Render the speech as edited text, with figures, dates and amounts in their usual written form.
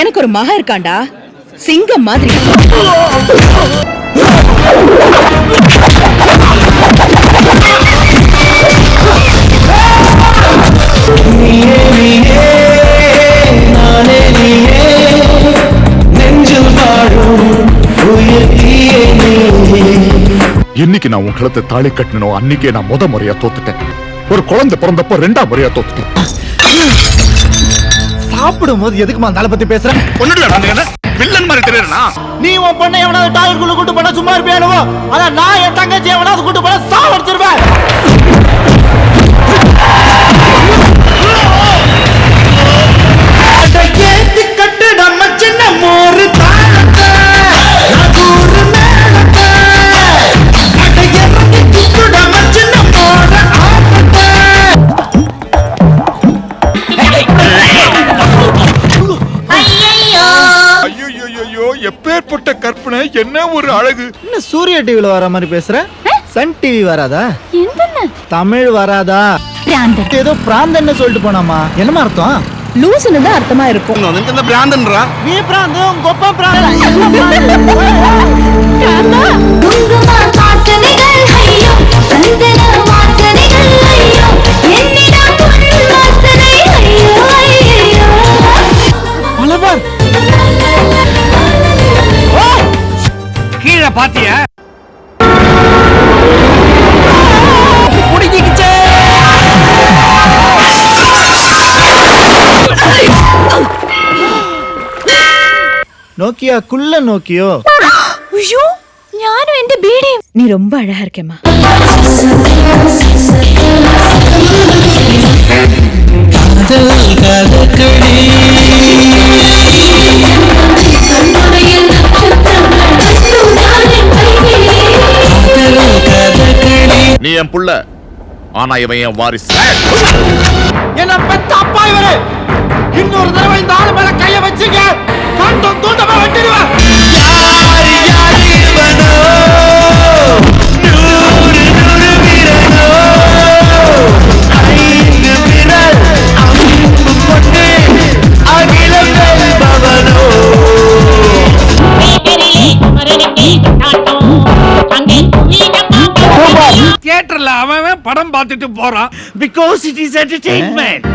எனக்கு ஒரு மகன் இருக்காண்டா, சிங்கம் மாதிரி. இன்னைக்கு நான் உன் கழுத்தை தாலி கட்டணும், அன்னைக்கே நான் முத முறையா தோத்துட்டேன். ஒரு குழந்தை பிறந்தப்ப 2ஆம் முறையா தோத்துட்டேன். சாப்பிடும் போது எதுக்குமா தலை பத்தி பேசுற? வில்லன் மாதிரி தெரியறனா? நீ உன் பொண்ணை எவனாவது டாய்லெட்டுக்குள்ள கூட்டு போனா சும்மா இருப்பியானோ? அதான் நான் என் தங்கச்சி எவனாவது கூட்டு போனா சாவடிச்சிருவேன். ஏத்தி கட்டு நம்ம சின்ன மோரு தாளத்தை, நகூரு மேளத்தை, அட இறங்கி குத்து நம்ம சின்ன மோர ஆட்டத்தை. ஐயோ, எப்பேற்பட்ட கற்பனை, என்ன ஒரு அழகு. என்ன சூர்யா டிவில வர மாதிரி பேசுற? சன் டிவி வராதா? தமிழ் வராதா? ஏதோ பிராந்தன்னு சொல்லிட்டு போனாமா, என்னமா அர்த்தம்? லூசுன்னு தான் அர்த்தமா இருக்கும். இந்த பிராந்தன்றா? நீ பிராந்து, உங்க அப்பா பிராந்து. மலபார் கீழே பாத்தியா? നോക്കിയാ കുള്ള നോക്കിയോ? ஐயோ, ഞാനും എന്റെ ബീഡിയും. നീ ரொம்ப அழகா இருக்கேம்மா. நீ என் புள்ள, ஆனா இவன் என் வாரிசு. என்ன பெத்த அப்பா இவரு. இன்னொரு தடவை இந்த ஆளு மேல கைய வச்சீங்க, கண்டம் தூண்டமா வெட்டிடுவேன். தியேட்டர்ல அவன் படம் பார்த்துட்டு போறான். Because it is entertainment.